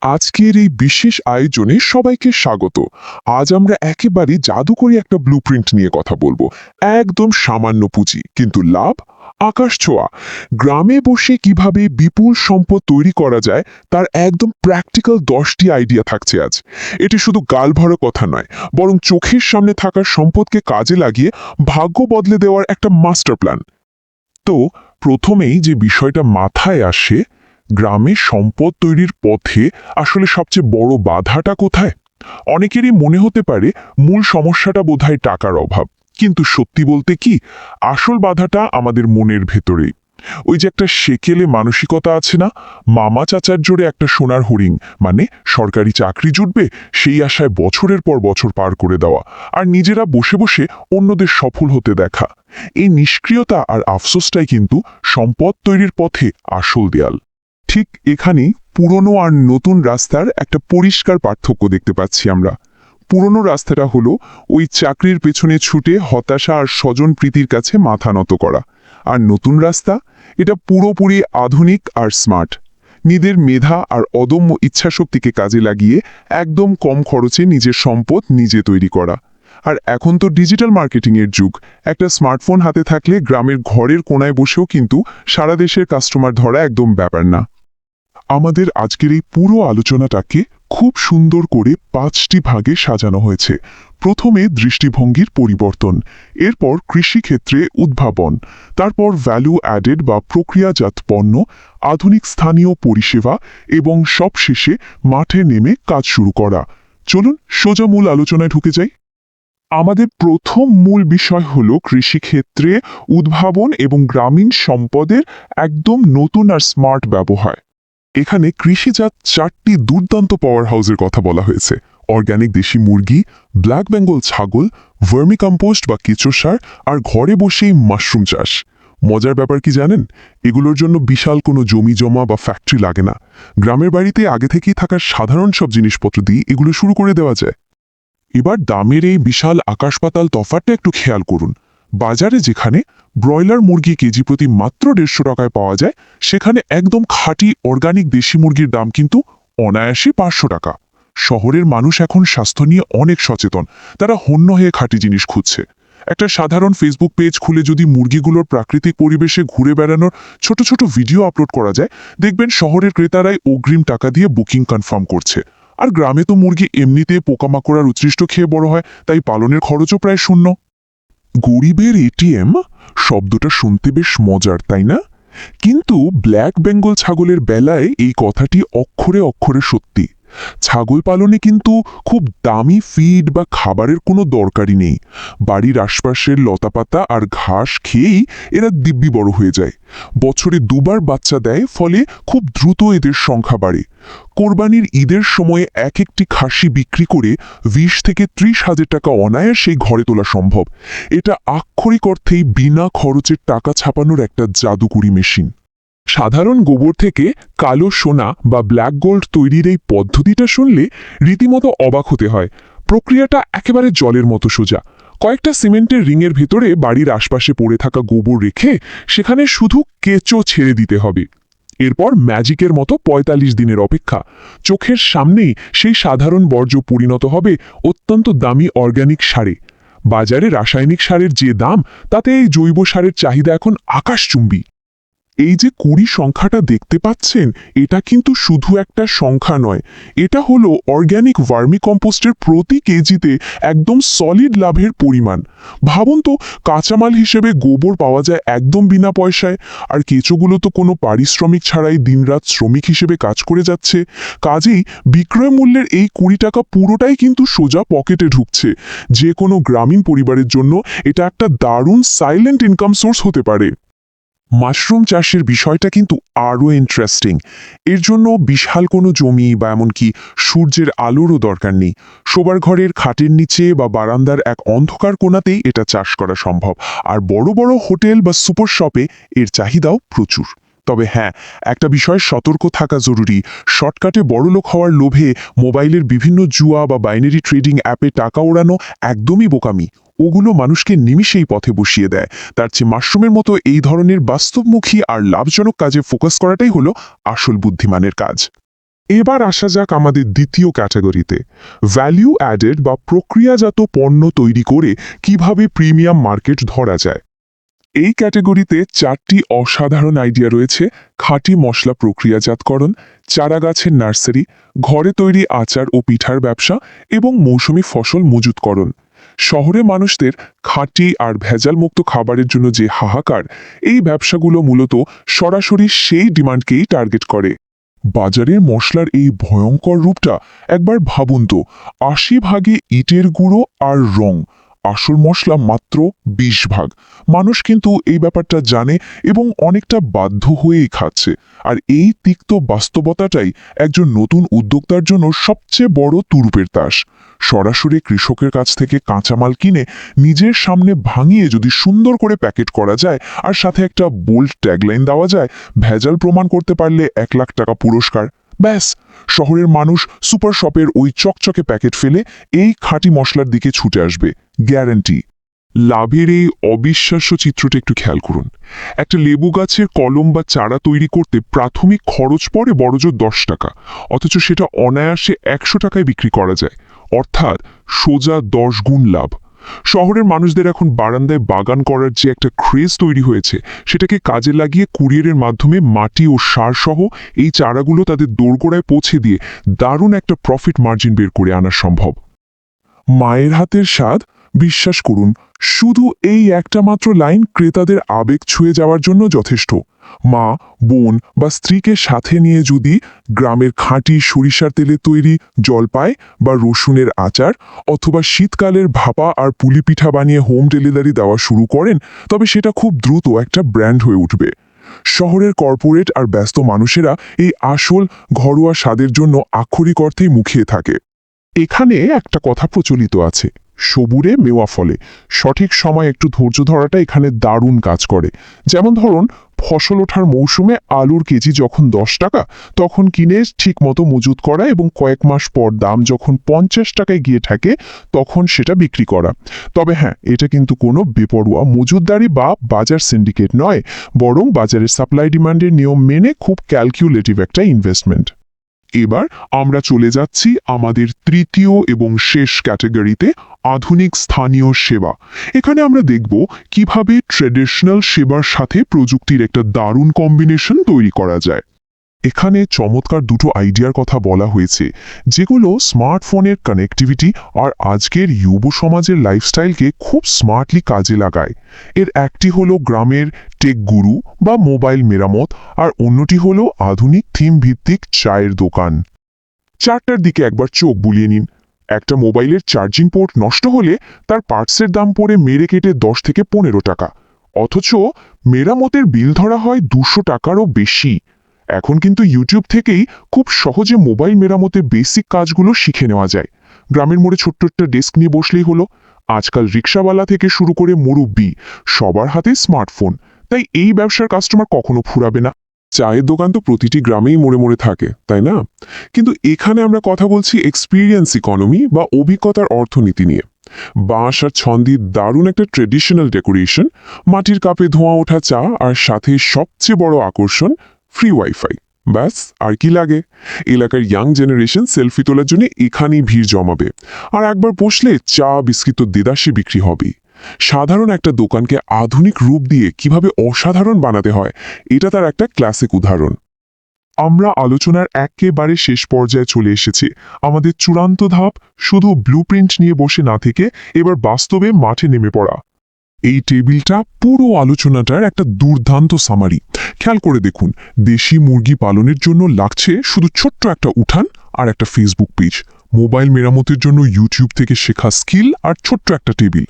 আজকের এই বিশেষ আয়োজনে সবাইকে স্বাগত। আজ আমরা একেবারে জাদুকরী একটা ব্লুপ্রিন্ট নিয়ে কথা বলবো। একদম সামান্য পুঁজি কিন্তু লাভ আকাশ ছোঁয়া। গ্রামে বসে কিভাবে বিপুল সম্পদ তৈরি করা যায় তার একদম প্র্যাকটিক্যাল 10টি আইডিয়া থাকছে আজ। এটি শুধু গাল ভরা কথা নয়, বরং চোখের সামনে থাকা সম্পদকে কাজে লাগিয়ে ভাগ্য বদলে দেওয়ার একটা মাস্টার প্ল্যান। তো প্রথমেই যে বিষয়টা মাথায় আসে, গ্রামে সম্পদ তৈরির পথে আসলে সবচেয়ে বড় বাধাটা কোথায়? অনেকেরই মনে হতে পারে মূল সমস্যাটা বোধহয় টাকার অভাব, কিন্তু সত্যি বলতে কি, আসল বাধাটা আমাদের মনের ভেতরেই। ওই যে একটা সেকেলে মানসিকতা আছে না, মামা চাচার জোরে একটা সোনার হরিণ, মানে সরকারি চাকরি জুটবে সেই আশায় বছরের পর বছর পার করে দেওয়া, আর নিজেরা বসে বসে অন্যদের সফল হতে দেখা। এই নিষ্ক্রিয়তা আর আফসোসটাই কিন্তু সম্পদ তৈরির পথে আসল দেয়াল। ঠিক এখানেই পুরনো আর নতুন রাস্তার একটা পরিষ্কার পার্থক্য দেখতে পাচ্ছি আমরা। পুরনো রাস্তাটা হলো ওই চাকরির পেছনে ছুটে হতাশা আর স্বজন প্রীতির কাছে মাথা নত করা, আর নতুন রাস্তা এটা পুরোপুরি আধুনিক আর স্মার্ট। নিজের মেধা আর অদম্য ইচ্ছাশক্তিকে কাজে লাগিয়ে একদম কম খরচে নিজের সম্পদ নিজে তৈরি করা। আর এখন তো ডিজিটাল মার্কেটিংয়ের যুগ। একটা স্মার্টফোন হাতে থাকলে গ্রামের ঘরের কোনায় বসেও কিন্তু সারা দেশের কাস্টমার ধরা একদম ব্যাপার না। আমাদের আজকের এই পুরো আলোচনাটাকে খুব সুন্দর করে 5টি ভাগে সাজানো হয়েছে। প্রথমে দৃষ্টিভঙ্গির পরিবর্তন, এরপর কৃষিক্ষেত্রে উদ্ভাবন, তারপর ভ্যালু অ্যাডেড বা প্রক্রিয়াজাত পণ্য, আধুনিক স্থানীয় পরিষেবা এবং সবশেষে মাঠে নেমে কাজ শুরু করা। চলুন সোজা মূল আলোচনায় ঢুকে যাই। আমাদের প্রথম মূল বিষয় হল কৃষিক্ষেত্রে উদ্ভাবন এবং গ্রামীণ সম্পদের একদম নতুন আর স্মার্ট ব্যবহার। এখানে কৃষিজাত 4টি দুর্দান্ত পাওয়ার হাউসের কথা বলা হয়েছে: অর্গানিক দেশি মুরগি, ব্ল্যাক বেঙ্গল ছাগল, ভার্মিকম্পোস্ট বা কেঁচো সার, আর ঘরে বসেই মাশরুম চাষ। মজার ব্যাপার কি জানেন? এগুলোর জন্য বিশাল কোনো জমি জমা বা ফ্যাক্টরি লাগে না। গ্রামের বাড়িতে আগে থেকেই থাকা সাধারণ সব জিনিসপত্র দিয়ে এগুলো শুরু করে দেওয়া যায়। এবার দামের এই বিশাল আকাশপাতাল তফাৎটা একটু খেয়াল করুন। বাজারে যেখানে ব্রয়লার মুরগি কেজি প্রতি মাত্র 150 টাকায় পাওয়া যায়, সেখানে একদম খাঁটি অর্গানিক দেশি মুরগির দাম কিন্তু অনায়াসে 500 টাকা। শহরের মানুষ এখন স্বাস্থ্য নিয়ে অনেক সচেতন, তারা হন্য হয়ে খাঁটি জিনিস খুঁজছে। একটা সাধারণ ফেসবুক পেজ খুলে যদি মুরগিগুলোর প্রাকৃতিক পরিবেশে ঘুরে বেড়ানোর ছোট ছোট ভিডিও আপলোড করা যায়, দেখবেন শহরের ক্রেতারাই অগ্রিম টাকা দিয়ে বুকিং কনফার্ম করছে। আর গ্রামে তো মুরগি এমনিতে পোকামাকড়ার উৎকৃষ্ট খেয়ে বড় হয়, তাই পালনের খরচও প্রায় শূন্য। গরিবের এটিএম শব্দটা শুনতে বেশ মজার, তাই না? কিন্তু ব্ল্যাক বেঙ্গল ছাগলের বেলায় এই কথাটি অক্ষরে অক্ষরে সত্যি। ছাগল পালনে কিন্তু খুব দামি ফিড বা খাবারের কোনো দরকারই নেই। বাড়ির আশপাশের লতাপাতা আর ঘাস খেয়েই এরা দিব্যি বড় হয়ে যায়। বছরে 2বার বাচ্চা দেয়, ফলে খুব দ্রুত এদের সংখ্যা বাড়ে। কোরবানির ঈদের সময়ে এক একটি খাসি বিক্রি করে 20 থেকে 30 হাজার টাকা অনায়াসেই ঘরে তোলা সম্ভব। এটা আক্ষরিক অর্থেই বিনা খরচের টাকা ছাপানোর একটা জাদুকরি মেশিন। সাধারণ গোবর থেকে কালো সোনা বা ব্ল্যাক গোল্ড তৈরির এই পদ্ধতিটা শুনলে রীতিমতো অবাক হতে হয়। প্রক্রিয়াটা একেবারে জলের মতো সোজা। কয়েকটা সিমেন্টের রিংয়ের ভেতরে বাড়ির আশপাশে পড়ে থাকা গোবর রেখে সেখানে শুধু কেঁচো ছেড়ে দিতে হবে। এরপর ম্যাজিকের মতো 45 দিনের অপেক্ষা। চোখের সামনেই সেই সাধারণ বর্জ্য পরিণত হবে অত্যন্ত দামি অর্গানিক সারে। বাজারে রাসায়নিক সারের যে দাম, তাতে এই জৈব সারের চাহিদা এখন আকাশচুম্বী। এই যে 20 সংখ্যাটা দেখতে পাচ্ছেন, এটা কিন্তু শুধু একটা সংখ্যা নয়, এটা হলো অর্গ্যানিক ভার্মিকম্পোস্টের প্রতি কেজিতে একদম সলিড লাভের পরিমাণ। ভাবুন তো, কাঁচামাল হিসেবে গোবর পাওয়া যায় একদম বিনা পয়সায়, আর কেঁচোগুলো তো কোনো পারিশ্রমিক ছাড়াই দিনরাত শ্রমিক হিসেবে কাজ করে যাচ্ছে। কাজেই বিক্রয় মূল্যের এই 20 টাকা পুরোটাই কিন্তু সোজা পকেটে ঢুকছে। যে কোনো গ্রামীণ পরিবারের জন্য এটা একটা দারুণ সাইলেন্ট ইনকাম সোর্স হতে পারে। মাশরুম চাষের বিষয়টা কিন্তু আরও ইন্টারেস্টিং। এর জন্য বিশাল কোনো জমি বা এমনকি সূর্যের আলোরও দরকার নেই। শোবার ঘরের খাটের নিচে বা বারান্দার এক অন্ধকার কোণাতেই এটা চাষ করা সম্ভব। আর বড় বড় হোটেল বা সুপার শপে এর চাহিদাও প্রচুর। তবে হ্যাঁ, একটা বিষয়ে সতর্ক থাকা জরুরি। শর্টকাটে বড়লোক হওয়ার লোভে মোবাইলের বিভিন্ন জুয়া বা বাইনারি ট্রেডিং অ্যাপে টাকা ওড়ানো একদমই বোকামি। ওগুলো মানুষকে নিমিষেই পথে বসিয়ে দেয়। তার চেয়ে মাশরুমের মতো এই ধরনের বাস্তবমুখী আর লাভজনক কাজে ফোকাস করাটাই হলো আসল বুদ্ধিমানের কাজ। এবার আসা যাক আমাদের দ্বিতীয় ক্যাটাগরিতে, ভ্যালু অ্যাডেড বা প্রক্রিয়াজাত পণ্য তৈরি করে কিভাবে প্রিমিয়াম মার্কেট ধরা যায়। এই ক্যাটাগরিতে 4টি অসাধারণ আইডিয়া রয়েছে: খাঁটি মশলা প্রক্রিয়াজাতকরণ, চারাগাছের নার্সারি, ঘরে তৈরি আচার ও পিঠার ব্যবসা এবং মৌসুমি ফসল মজুতকরণ। শহরে মানুষদের খাঁটি আর ভেজালমুক্ত খাবারের জন্য যে হাহাকার, এই ব্যবসাগুলো মূলত সরাসরি সেই ডিমান্ডকেই টার্গেট করে। বাজারের মশলার এই ভয়ঙ্কর রূপটা একবার ভাবুন তো, 80 ভাগে ইটের গুঁড়ো আর রং, আসল মশলা মাত্র 20 ভাগ। মানুষ কিন্তু এই ব্যাপারটা জানে এবং অনেকটা বাধ্য হয়েই খাচ্ছে। আর এই তিক্ত বাস্তবতাটাই একজন নতুন উদ্যোক্তার জন্য সবচেয়ে বড় তুরুপের তাস। সরাসরি কৃষকের কাছ থেকে কাঁচামাল কিনে নিজের সামনে ভাঙিয়ে যদি সুন্দর করে প্যাকেট করা যায় আর সাথে একটা বোল্ড ট্যাগলাইন দেওয়া যায়, ভেজাল প্রমাণ করতে পারলে 1 লাখ টাকা পুরস্কার, ব্যাস, শহরের মানুষ সুপার শপের ওই চকচকে প্যাকেট ফেলে এই খাঁটি মশলার দিকে ছুটে আসবে, গ্যারান্টি। লাভের এই অবিশ্বাস্য চিত্রটা একটু খেয়াল করুন। একটা লেবু গাছের কলম বা চারা তৈরি করতে প্রাথমিক খরচ পড়ে বড়জোর 10 টাকা, অথচ সেটা অনায়াসে 100 টাকায় বিক্রি করা যায়, অর্থাৎ সোজা 10 গুণ লাভ। শহরের মানুষদের এখন বারান্দায় বাগান করার যে একটা ক্রেজ তৈরি হয়েছে, সেটাকে কাজে লাগিয়ে কুরিয়ারের মাধ্যমে মাটি ও সার সহ এই চারাগুলো তাদের দোরগোড়ায় পৌঁছে দিয়ে দারুণ একটা প্রফিট মার্জিন বের করে আনা সম্ভব। মায়ের হাতের স্বাদ, বিশ্বাস করুন, শুধু এই একটা মাত্র লাইন ক্রেতাদের আবেগ ছুঁয়ে যাওয়ার জন্য যথেষ্ট। মা, বোন বা স্ত্রীকে সাথে নিয়ে যদি গ্রামের খাঁটি সরিষার তেলে তৈরি জলপাই বা রসুনের আচার অথবা শীতকালের ভাপা আর পুলি পিঠা বানিয়ে হোম ডেলিভারি দেওয়া শুরু করেন, তবে সেটা খুব দ্রুত একটা ব্র্যান্ড হয়ে উঠবে। শহরের কর্পোরেট আর ব্যস্ত মানুষেরা এই আসল ঘরোয়া স্বাদের জন্য আক্ষরিক অর্থেই মুখিয়ে থাকে। এখানে একটা কথা প্রচলিত আছে, সবুরে মেওয়া ফলে। সঠিক সময় একটু ধৈর্য ধরাটা এখানে দারুণ কাজ করে। যেমন ধরুন, ফসল ওঠার মৌসুমে আলুর কেজি যখন 10 টাকা, তখন কিনে ঠিকমতো মজুত করা এবং কয়েক মাস পর দাম যখন 50 টাকায় গিয়ে থাকে, তখন সেটা বিক্রি করা। তবে হ্যাঁ, এটা কিন্তু কোনো বেপরোয়া মজুতদারি বা বাজার সিন্ডিকেট নয়, বরং বাজারের সাপ্লাই ডিমান্ডের নিয়ম মেনে খুব ক্যালকুলেটিভ একটা ইনভেস্টমেন্ট। এবার আমরা চলে যাচ্ছি আমাদের তৃতীয় এবং শেষ ক্যাটাগরিতে, আধুনিক স্থানীয় সেবা। এখানে আমরা দেখব কিভাবে ট্র্যাডিশনাল সেবার সাথে প্রযুক্তির একটা দারুণ কম্বিনেশন তৈরি করা যায়। এখানে চমৎকার দুটো আইডিয়ার কথা বলা হয়েছে, যেগুলো স্মার্টফোনের কানেক্টিভিটি আর আজকের যুব সমাজের লাইফস্টাইলকে খুব স্মার্টলি কাজে লাগায়। এর একটি হলো গ্রামের টেক গুরু বা মোবাইল মেরামত, আর অন্যটি হলো আধুনিক থিম ভিত্তিক চায়ের দোকান। চারটার দিকে একবার চোখ বুলিয়ে নিন। একটা মোবাইলের চার্জিং পোর্ট নষ্ট হলে তার পার্টসের দাম পড়ে মেরে কেটে 10 থেকে 15 টাকা, অথচ মেরামতের বিল ধরা হয় 200 টাকারও বেশি। এখন কিন্তু ইউটিউব থেকেই খুব সহজে মোবাইল মেরামতের বেসিক কাজগুলো শিখে নেওয়া যায়। গ্রামের মোড়ে ছোট্ট একটা ডেস্ক নিয়ে বসলেই হলো। আজকাল রিক্সাওয়ালা থেকে শুরু করে মুরব্বি সবার হাতে স্মার্টফোন, তাই এই ব্যবসার কাস্টমার কখনো ফুরাবে না। চায়ের দোকান তো প্রতিটি গ্রামেই মোড়ে মোড়ে থাকে, তাই না? কিন্তু এখানে আমরা কথা বলছি এক্সপিরিয়েন্স ইকোনমি বা অভিজ্ঞতার অর্থনীতি নিয়ে। বাঁশ আর ছন্দির দারুণ একটা ট্রেডিশনাল ডেকোরেশন, মাটির কাপে ধোঁয়া ওঠা চা, আর সাথে সবচেয়ে বড় আকর্ষণ ফ্রি ওয়াইফাই। ব্যাস, আর কি লাগে? এলাকার ইয়াং জেনারেশন সেলফি তোলার জন্য এখানেই ভিড় জমাবে, আর একবার বসলে চা বিস্কিট তো দেদাসে বিক্রি হবে। সাধারণ একটা দোকানকে আধুনিক রূপ দিয়ে কিভাবে অসাধারণ বানাতে হয়, এটা তার একটা ক্লাসিক উদাহরণ। আমরা আলোচনার একেবারে শেষ পর্যায়ে চলে এসেছি। আমাদের চূড়ান্ত ধাপ, শুধু ব্লুপ্রিন্ট নিয়ে বসে না থেকে এবার বাস্তবে মাঠে নেমে পড়া। এই টেবিলটা পুরো আলোচনাটার একটা দুর্দান্ত সামারি। খেয়াল করে দেখুন, দেশি মুরগি পালনের জন্য লাগছে শুধু ছোট্ট একটা উঠান আর একটা ফেসবুক পেজ। মোবাইল মেরামতের জন্য ইউটিউব থেকে শেখা স্কিল আর ছোট্ট একটা টেবিল।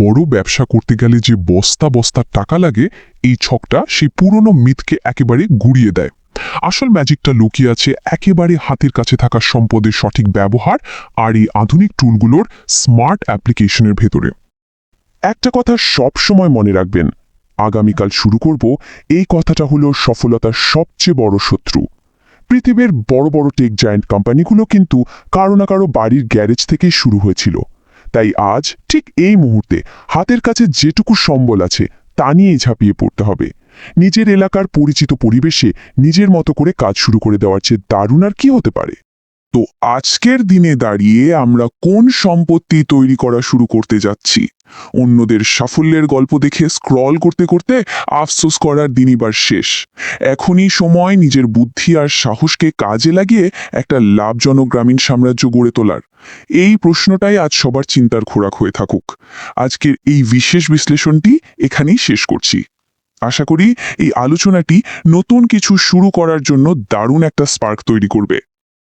বড় ব্যবসা করতে গেলে যে বস্তা বস্তা টাকা লাগে, এই ছকটা সেই পুরনো মিথকে একেবারে গুড়িয়ে দেয়। আসল ম্যাজিকটা লুকিয়ে আছে একেবারে হাতের কাছে থাকা সম্পদের সঠিক ব্যবহার আর এই আধুনিক টুলগুলোর স্মার্ট অ্যাপ্লিকেশনের ভেতরে। একটা কথা সব সময় মনে রাখবেন, আগামীকাল শুরু করব এই কথাটা হলো সফলতার সবচেয়ে বড় শত্রু। পৃথিবীর বড় বড় টেক জায়ান্ট কোম্পানিগুলো কিন্তু কারো না কারো বাড়ির গ্যারেজ থেকেই শুরু হয়েছিল। তাই আজ ঠিক এই মুহূর্তে হাতের কাছে যেটুকু সম্বল আছে তা নিয়েই ঝাঁপিয়ে পড়তে হবে। নিজের এলাকার পরিচিত পরিবেশে নিজের মতো করে কাজ শুরু করে দেওয়ার চেয়ে দারুণ আর কি হতে পারে। তো আজকের দিনে দাঁড়িয়ে আমরা কোন সম্পত্তি তৈরি করা শুরু করতে যাচ্ছি? অন্যদের সাফল্যের গল্প দেখে স্ক্রল করতে করতে আফসোস করার দিন এবার শেষ। এখনই সময় নিজের বুদ্ধি আর সাহসকে কাজে লাগিয়ে একটা লাভজনক গ্রামীণ সাম্রাজ্য গড়ে তোলার। এই প্রশ্নটাই আজ সবার চিন্তার খোরাক হয়ে থাকুক। আজকের এই বিশেষ বিশ্লেষণটি এখানেই শেষ করছি। আশা করি এই আলোচনাটি নতুন কিছু শুরু করার জন্য দারুণ একটা স্পার্ক তৈরি করবে।